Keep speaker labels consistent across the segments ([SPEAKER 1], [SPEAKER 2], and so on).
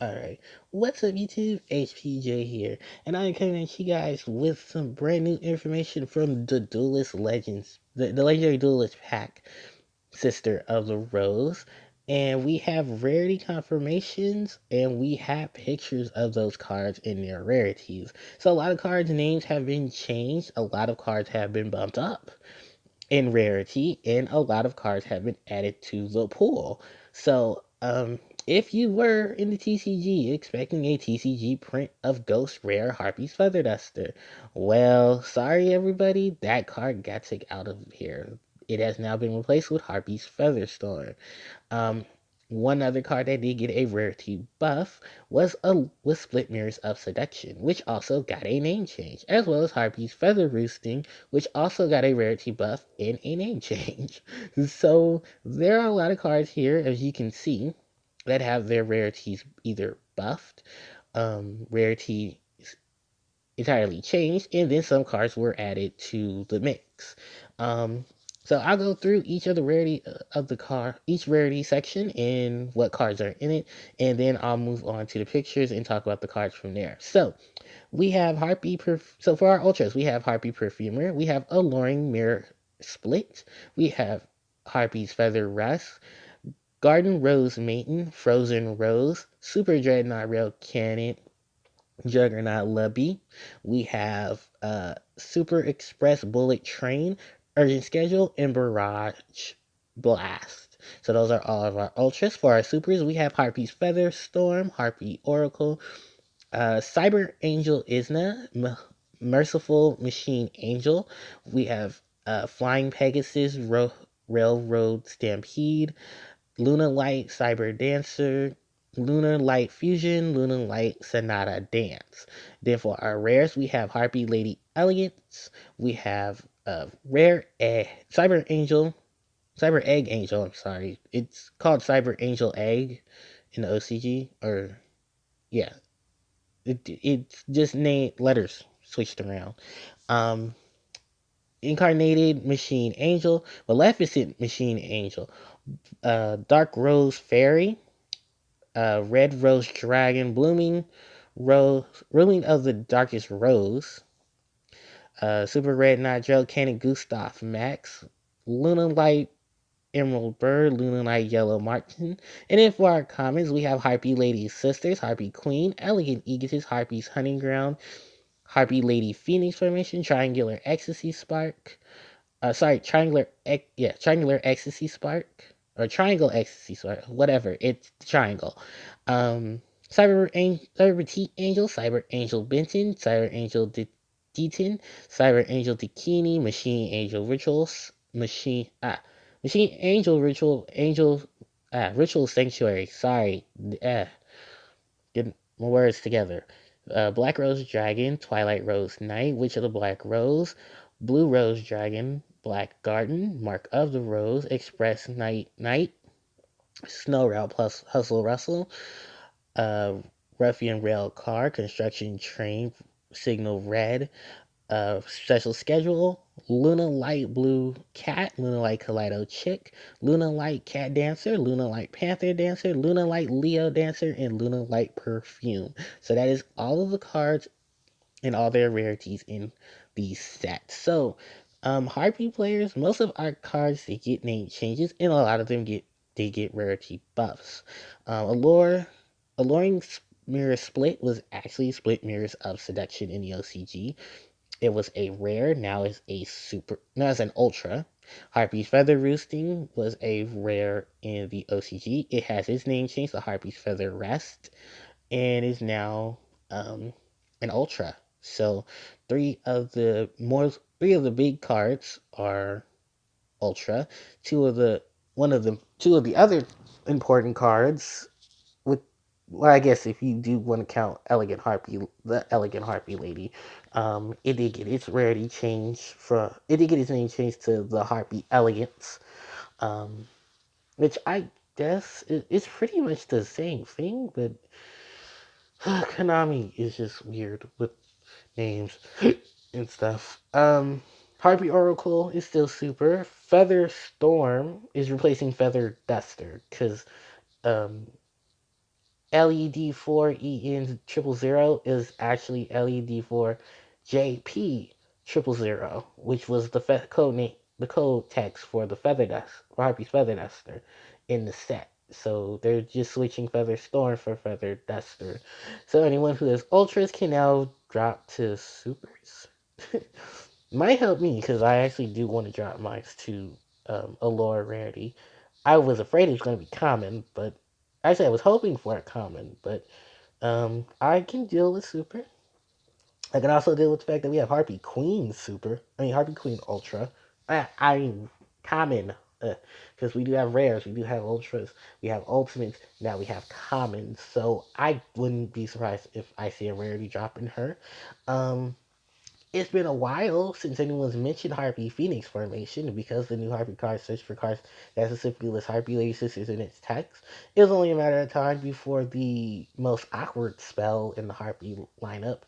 [SPEAKER 1] Alright, what's up YouTube? HPJ here, and I'm coming at you guys with some brand new information from the Duelist Legends, the Legendary Duelist pack, Sister of the Rose. And we have rarity confirmations, and we have pictures of those cards in their rarities. So a lot of cards' names have been changed, a lot of cards have been bumped up in rarity, and a lot of cards have been added to the pool. So, if you were in the TCG expecting a TCG print of Ghost Rare Harpie's Feather Duster, well, sorry everybody, that card got taken out of here. It has now been replaced with Harpie's Feather Storm. Um, One other card that did get a rarity buff was Split Mirrors of Seduction, which also got a name change, as well as Harpie's Feather Roosting, which also got a rarity buff and a name change. So there are a lot of cards here, as you can see, that have their rarities either buffed, rarity entirely changed, and then some cards were added to the mix. Um, so I'll go through each of the rarity of the card, each rarity section, and what cards are in it, and then I'll move on to the pictures and talk about the cards from there. So we have So for our ultras, we have Harpie Perfumer, we have Alluring Mirror Split, we have Harpie's Feather Rust, Garden Rose Maiden, Frozen Rose, Super Dreadnought Rail Cannon, Juggernaut Lubby. We have Super Express Bullet Train, Urgent Schedule, and Barrage Blast. So those are all of our ultras. For our supers, we have Harpie's Feather Storm, Harpie Oracle, Cyber Angel Isna, Merciful Machine Angel. We have Flying Pegasus, Railroad Stampede, Luna Light Cyber Dancer, Lunar Light Fusion, Lunar Light Sonata Dance. Then for our rares, we have Harpie Lady Elegance, we have Cyber Egg Angel, I'm sorry. It's called Cyber Angel Egg in the OCG, or yeah, it's just name letters switched around. Um, Incarnated Machine Angel, Maleficent Machine Angel, Dark Rose Fairy, Red Rose Dragon, Blooming Rose, Ruling of the Darkest Rose, Super Red Nigel, Cannon Gustav Max, Luna Light Emerald Bird, Luna Light Yellow Martin. And then for our comments, we have Harpie Lady Sisters, Harpie Queen, Elegant Egotist, Harpie's Hunting Ground, Harpie Lady Phoenix Formation, Triangular Ecstasy Spark, Triangular Ecstasy Spark, or Triangle Ecstasy Spark, whatever. It's triangle. Cyber T Angel, Cyber Angel Benton, Cyber Angel Deaton, Cyber Angel Dakini, Machine Angel Rituals, Machine Angel Ritual Sanctuary. Sorry, get my words together. Black Rose Dragon, Twilight Rose Knight, Witch of the Black Rose, Blue Rose Dragon, Black Garden, Mark of the Rose, Express Knight, Snow Rail plus Hustle Rustle, uh, Ruffian Rail Car, Construction Train, Signal Red, Special Schedule, Luna Light Blue Cat, Luna Light Kaleido Chick, Luna Light Cat Dancer, Luna Light Panther Dancer, Luna Light Leo Dancer, and Luna Light Perfume. So that is all of the cards and all their rarities in these sets. So, Harpy players, most of our cards they get name changes, and a lot of them get rarity buffs. Alluring Mirror Split was actually Split Mirrors of Seduction in the OCG. It was a rare, now it's an ultra. Harpy's Feather Roosting was a rare in the OCG. It has its name changed to Harpy's Feather Rest and is now an ultra. So three of the big cards are ultra. Two of the other important cards with well, I guess if you do want to count the Elegant Harpy Lady, it did get its rarity changed from it did get its name changed to the Harpy Elegance, um, which I guess it's pretty much the same thing, but Konami is just weird with names and stuff. Harpy Oracle is still super. Feather Storm is replacing Feather Duster because um LED4EN000 is actually LED4JP000, which was the code name, the code text for the feather dust, for Harpie's feather duster in the set. So they're just switching Feather Storm for Feather Duster. So anyone who has ultras can now drop to supers. Might help me because I actually do want to drop mine to a lower rarity. I was afraid it was going to be common, but actually I was hoping for a common, but I can deal with super. I can also deal with the fact that we have Harpie Queen super. I mean Harpie Queen Ultra. I mean common. Because we do have rares, we do have ultras, we have ultimates, now we have commons. So I wouldn't be surprised if I see a rarity drop in her. Um, it's been a while since anyone's mentioned Harpie Phoenix formation because the new Harpie card search for cards that specifically lists Harpie Lady Sisters in its text. It was only a matter of time before the most awkward spell in the Harpie lineup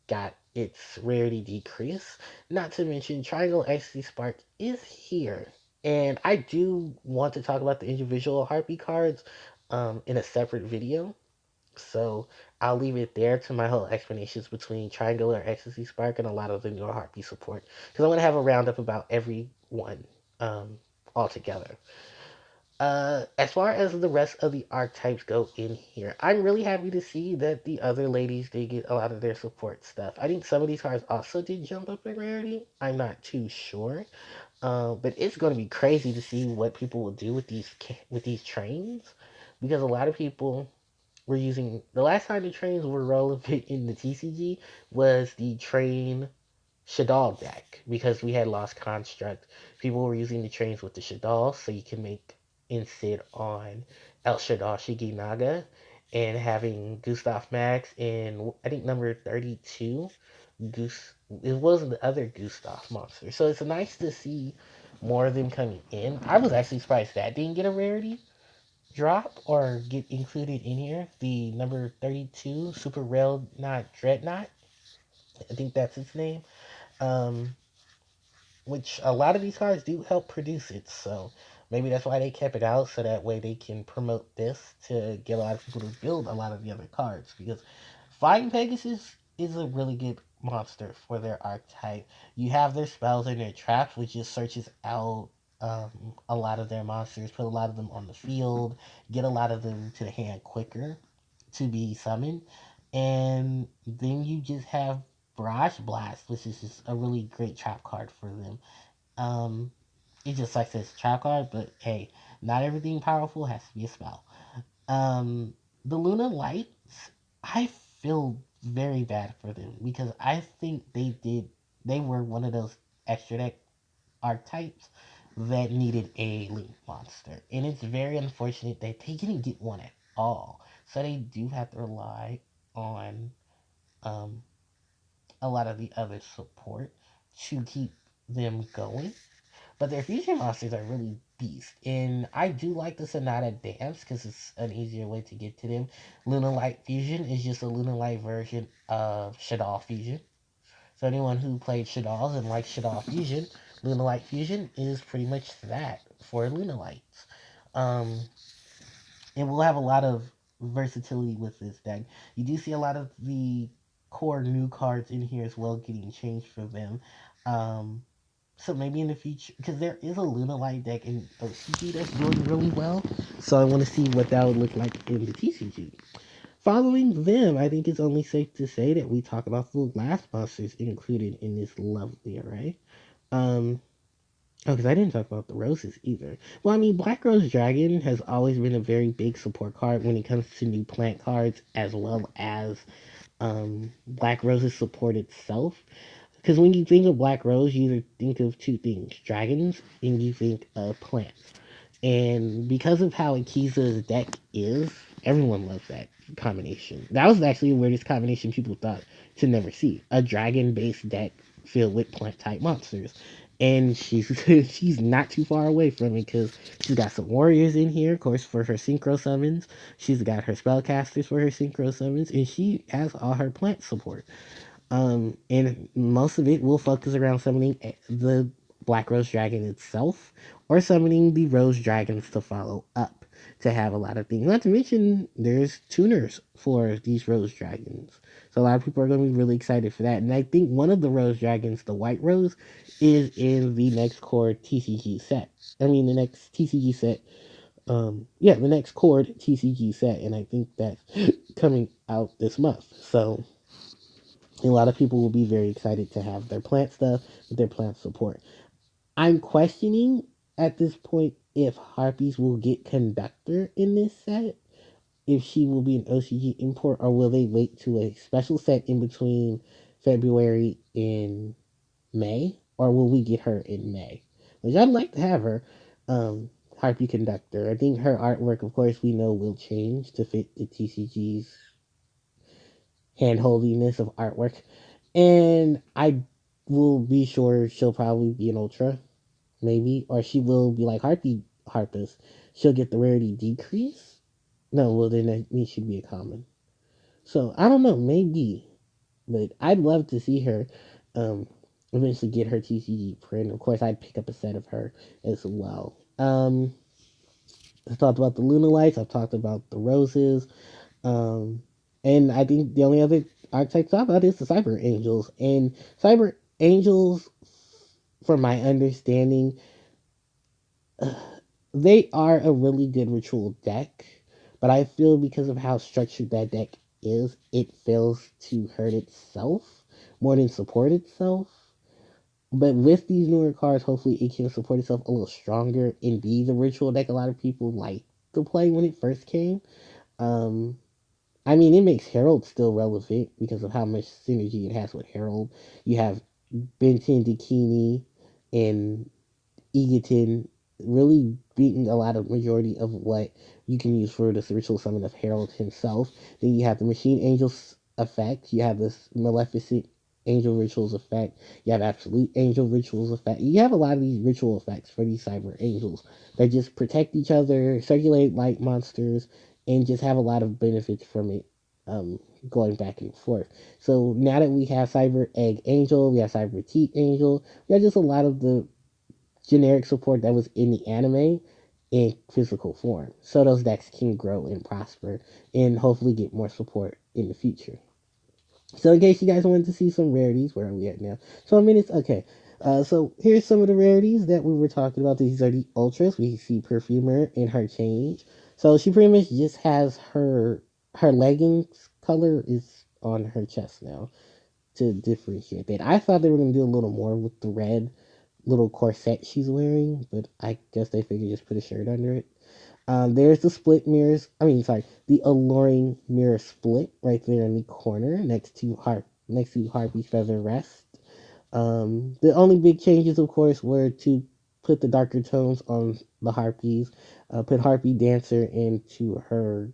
[SPEAKER 1] got its rarity decrease. Not to mention, Triangle XC Spark is here. And I do want to talk about the individual Harpie cards in a separate video. So I'll leave it there to my whole explanations between Triangular Ecstasy Spark and a lot of the newer Harpie support. Because I'm going to have a roundup about every one altogether. As far as the rest of the archetypes go in here, I'm really happy to see that the other ladies did get a lot of their support stuff. I think some of these cards also did jump up in rarity. I'm not too sure, but it's going to be crazy to see what people will do with these trains, because a lot of people were using the last time the trains were relevant in the TCG was the train Shadal deck because we had lost construct. People were using the trains with the Shadal so you can make Incid on El Shadal Shiginaga and having Gustav Max in I think number 32. Goose it was the other Gustav monster. So it's nice to see more of them coming in. I was actually surprised that didn't get a rarity drop or get included in here. The number 32 Super Rail Not Dreadnought. I think that's its name. Um, which a lot of these cards do help produce it. So maybe that's why they kept it out, so that way they can promote this to get a lot of people to build a lot of the other cards. Because Flying Pegasus is a really good monster for their archetype. You have their spells and their traps, which just searches out a lot of their monsters, put a lot of them on the field, get a lot of them to the hand quicker to be summoned. And then you just have Barrage Blast, which is just a really great trap card for them. Um, it just like this trap card, but hey, not everything powerful has to be a spell. Um, the Luna Lights, I feel very bad for them because I think they were one of those extra deck archetypes that needed a link monster, and it's very unfortunate that they didn't get one at all. So they do have to rely on um, a lot of the other support to keep them going. But their fusion monsters are really beast. And I do like the Sonata Dance because it's an easier way to get to them. Luna Light Fusion is just a Luna Light version of Shaddoll Fusion. So anyone who played Shaddolls and likes Shaddoll Fusion, Luna Light Fusion is pretty much that for Luna Lights. Um, and we'll have a lot of versatility with this deck. You do see a lot of the core new cards in here as well getting changed for them. Um, so maybe in the future, because there is a Luna Light deck in OCG that's doing really well. So I want to see what that would look like in the TCG. Following them, I think it's only safe to say that we talk about the last monsters included in this lovely array. Um, oh, because I didn't talk about the roses either. Well, I mean, Black Rose Dragon has always been a very big support card when it comes to new plant cards, as well as Black Rose's support itself. Because when you think of Black Rose, you either think of two things: dragons, and you think of plants. And because of how Akiza's deck is, everyone loves that combination. That was actually the weirdest combination people thought to never see. A dragon-based deck filled with plant-type monsters. And she's she's not too far away from it because she's got some warriors in here, of course, for her synchro summons. She's got her spellcasters for her synchro summons, and she has all her plant support. And most of it will focus around summoning the Black Rose Dragon itself, or summoning the Rose Dragons to follow up. to have a lot of things. Not to mention, there's tuners for these rose dragons. So a lot of people are going to be really excited for that. And I think one of the rose dragons, the white rose, is in the next core TCG set. I mean, the next TCG set. Yeah, the next core TCG set. And I think that's coming out this month. So a lot of people will be very excited to have their plant stuff with their plant support. I'm questioning at this point if Harpies will get Conductor in this set, if she will be an OCG import, or will they wait to a special set in between February and May, or will we get her in May? Which I'd like to have her. Harpie Conductor. I think her artwork, of course, we know will change to fit the TCG's handholdiness of artwork. And I will be sure she'll probably be an Ultra, maybe, or she will be like Harpus. She'll get the rarity decrease. No, well then that means she'd be a common. So I don't know, maybe, but I'd love to see her um eventually get her TCG print. Of course, I'd pick up a set of her as well. I've talked about the Luna Lights. I've talked about the roses. Um, and I think the only other archetype to talk about is the Cyber Angels. And Cyber Angels, from my understanding, they are a really good ritual deck, but I feel because of how structured that deck is, it fails to hurt itself more than support itself. But with these newer cards, hopefully it can support itself a little stronger and be the ritual deck a lot of people like to play when it first came. Um, I mean, it makes Herald still relevant because of how much synergy it has with Herald. You have Benton, Dakini, and Egerton really beating a lot of majority of what you can use for the ritual summon of Harold himself. Then you have the Machine Angels effect. You have this Maleficent Angel Rituals effect. You have Absolute Angel Rituals effect. You have a lot of these ritual effects for these Cyber Angels that just protect each other, circulate light monsters, and just have a lot of benefits from it. Going back and forth. So now that we have Cyber Egg Angel, we have Cyber Teat Angel, we have just a lot of the generic support that was in the anime in physical form. So those decks can grow and prosper and hopefully get more support in the future. So in case you guys wanted to see some rarities, where are we at now? So minutes, okay. So here's some of the rarities that we were talking about. These are the ultras. We see Perfumer in her change. So she pretty much just has her leggings color is on her chest now to differentiate that. I thought they were gonna do a little more with the red little corset she's wearing, but I guess they figured just put a shirt under it. There's the split mirrors. I mean, sorry, the alluring mirror split right there in the corner next to Harpy Feather Rest. The only big changes, of course, were to put the darker tones on the Harpies, put Harpy Dancer into her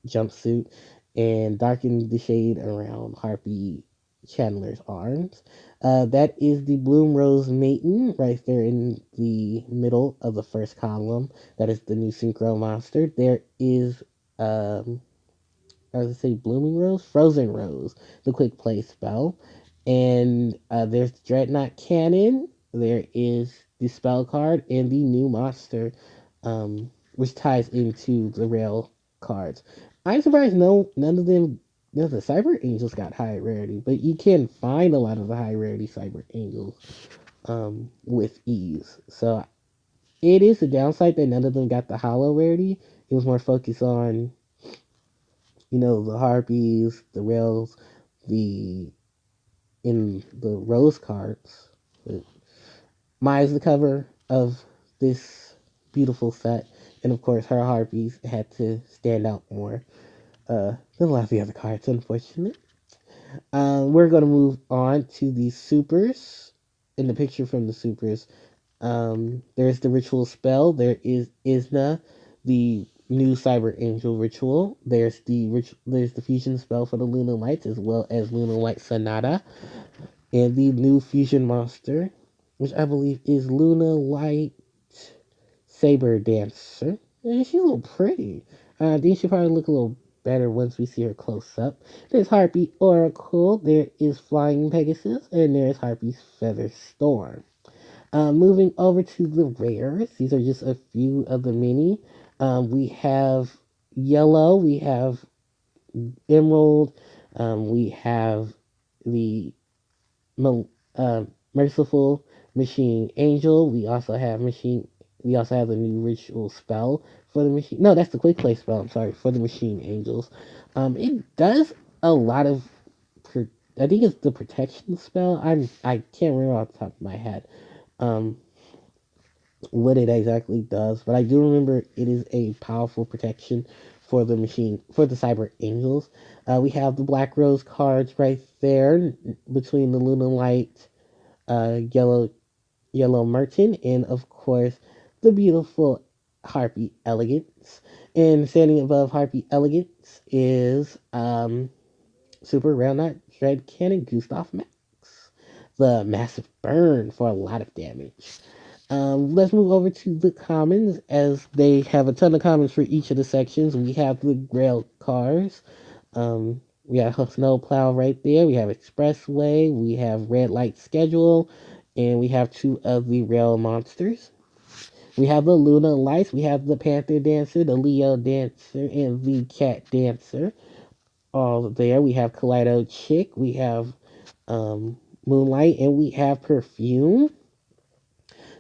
[SPEAKER 1] jumpsuit, and darken the shade around Harpy Chandler's arms. That is the Bloom Rose Maiden right there in the middle of the first column. That is the new Synchro monster. There is, I was say Blooming Rose? Frozen Rose, the quick play spell. And there's the Dreadnought Cannon. There is the spell card and the new monster, which ties into the rail cards. I'm surprised none of the Cyber Angels got high rarity, but you can find a lot of the high rarity Cyber Angels with ease. So it is a downside that none of them got the hollow rarity. It was more focused on, the Harpies, the rails, the in the rose cards. But Maya's the cover of this beautiful set, and of course her Harpies had to stand out more than a lot of the other cards, unfortunately. We're gonna move on to the supers. In the picture from the supers, there's the ritual spell. There is Isna, the new Cyber Angel ritual. There's the fusion spell for the Luna Lights as well as Luna Light Sonata, and the new fusion monster, which I believe is Luna Light Saber Dancer. And she's a little pretty. I think she'll probably look a little better once we see her close up. There's Harpy Oracle. There is Flying Pegasus, and there's Harpy's Feather Storm. Moving over to the rares, these are just a few of the many. We have yellow, we have emerald, we have the merciful machine angel. We also have machine. We also have the new ritual spell for the machine. No, that's the quick play spell. I'm sorry, for the machine angels. It does a lot of. I think it's the protection spell. I can't remember off the top of my head. Um, what it exactly does, but I do remember it is a powerful protection for the machine for the cyber angels. We have the black rose cards right there between the Luna Light, yellow merchant, and of course the beautiful Harpie elegance. And standing above Harpie elegance is super round knot dread cannon Gustav Max, the massive burn for a lot of damage. Let's move over to the commons as they have a ton of commons for each of the sections. We have the rail cars. We have snowplow right there. We have expressway. We have red light schedule, and we have two of the rail monsters. We have the Luna lights. We have the Panther dancer, the Leo dancer, and the Cat dancer. All there. We have Kaleido chick. We have Moonlight, and we have Perfume.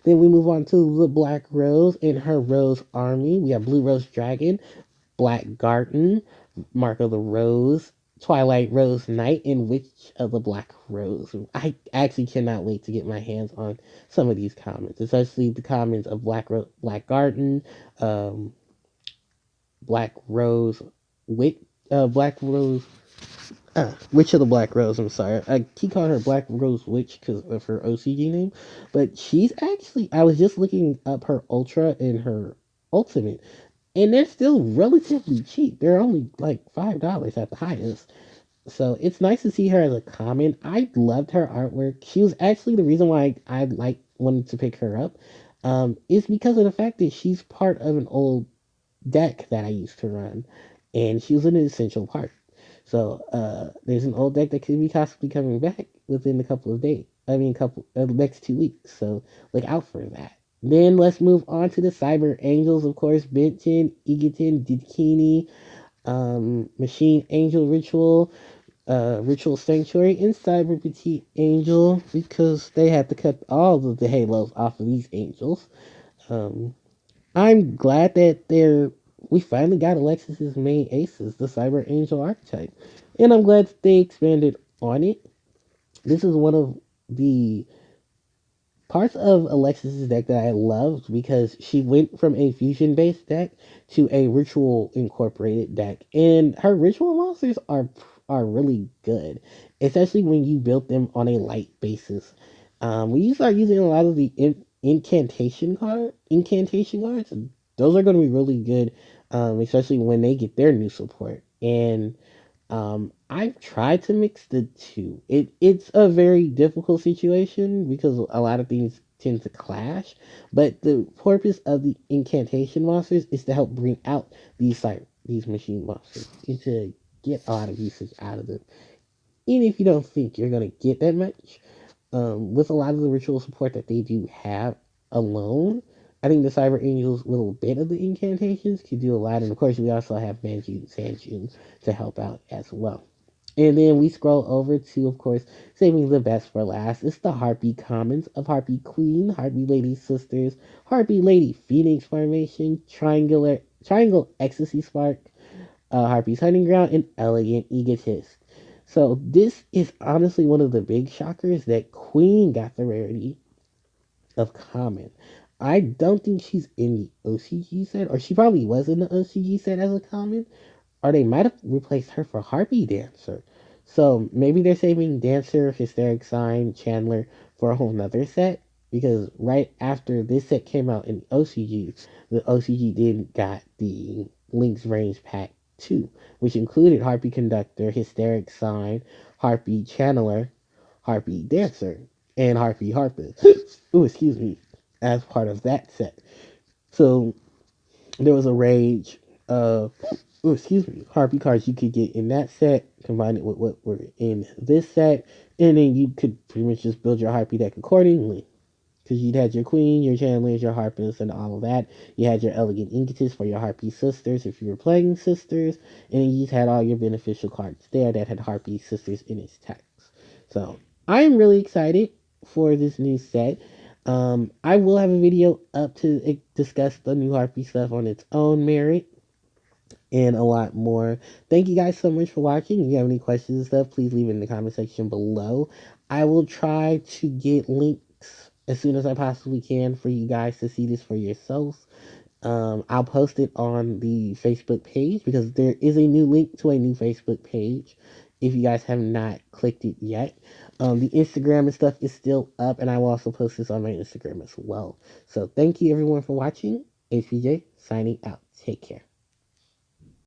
[SPEAKER 1] Then we move on to the Black Rose and her Rose Army. We have Blue Rose Dragon, Black Garden, Mark of the Rose, Twilight Rose Knight, and Witch of the Black Rose. I actually cannot wait to get my hands on some of these comments, especially the comments of Black Garden, um, Black Rose, Black Rose Witch of the Black Rose. I'm sorry. I keep calling her Black Rose Witch because of her OCG name, but she's actually. I was just looking up her Ultra and her Ultimate, and they're still relatively cheap. They're only like $5 at the highest. So it's nice to see her as a common. I loved her artwork. She was actually the reason why I like wanted to pick her up. Is because of the fact that she's part of an old deck that I used to run, and she was an essential part. So there's an old deck that could be possibly coming back within a couple of days. I mean, couple the next 2 weeks. So look out for that. Then let's move on to the Cyber Angels, of course. Benton, Egerton, Dikini, Machine Angel Ritual, Ritual Sanctuary, and Cyber Petite Angel because they had to cut all of the halos off of these angels. Um, I'm glad that we finally got Alexis's main aces, the Cyber Angel archetype. And I'm glad that they expanded on it. This is one of the parts of Alexis's deck that I loved because she went from a fusion based deck to a ritual incorporated deck. And her ritual monsters are really good, especially when you build them on a light basis. When you start using a lot of the incantation cards, those are going to be really good, especially when they get their new support. And I've tried to mix the two. It's a very difficult situation because a lot of things tend to clash. But the purpose of the incantation monsters is to help bring out these machine monsters and to get a lot of usage out of them. Even if you don't think you're gonna get that much, with a lot of the ritual support that they do have alone, I think the Cyber Angels little bit of the incantations could do a lot. And of course, we also have Manjun Sanjun to help out as well. And then we scroll over to, of course, saving the best for last. It's the Harpie Commons of Harpie Queen, Harpie Lady Sisters, Harpie Lady Phoenix Formation, Triangle Ecstasy Spark, Harpie's Hunting Ground, and Elegant Egotist. So this is honestly one of the big shockers that Queen got the rarity of Common. I don't think she's in the OCG set, or she probably was in the OCG set as a common, or they might have replaced her for Harpie Dancer. So maybe they're saving Dancer, Hysteric Sign, Chandler for a whole nother set. Because right after this set came out in OCG, the OCG then got the Link's Range Pack 2, which included Harpie Conductor, Hysteric Sign, Harpie Channeler, Harpie Dancer, and Harpie Harpist. Ooh, excuse me, as part of that set. So there was a range of, oh, excuse me, Harpy cards you could get in that set, combine it with what were in this set, and then you could pretty much just build your Harpy deck accordingly. Because you'd had your queen, your chandlers, your harpists, and all of that. You had your elegant ingots for your harpy sisters if you were playing sisters, and you just had all your beneficial cards there that had harpy sisters in its text. So I'm really excited for this new set. I will have a video up to discuss the new harpy stuff on its own merit and a lot more. Thank you guys so much for watching. If you have any questions and stuff, please leave it in the comment section below. I will try to get links as soon as I possibly can for you guys to see this for yourselves. I'll post it on the Facebook page because there is a new link to a new Facebook page if you guys have not clicked it yet. The Instagram and stuff is still up, and I will also post this on my Instagram as well. So thank you everyone for watching. HPJ signing out. Take care.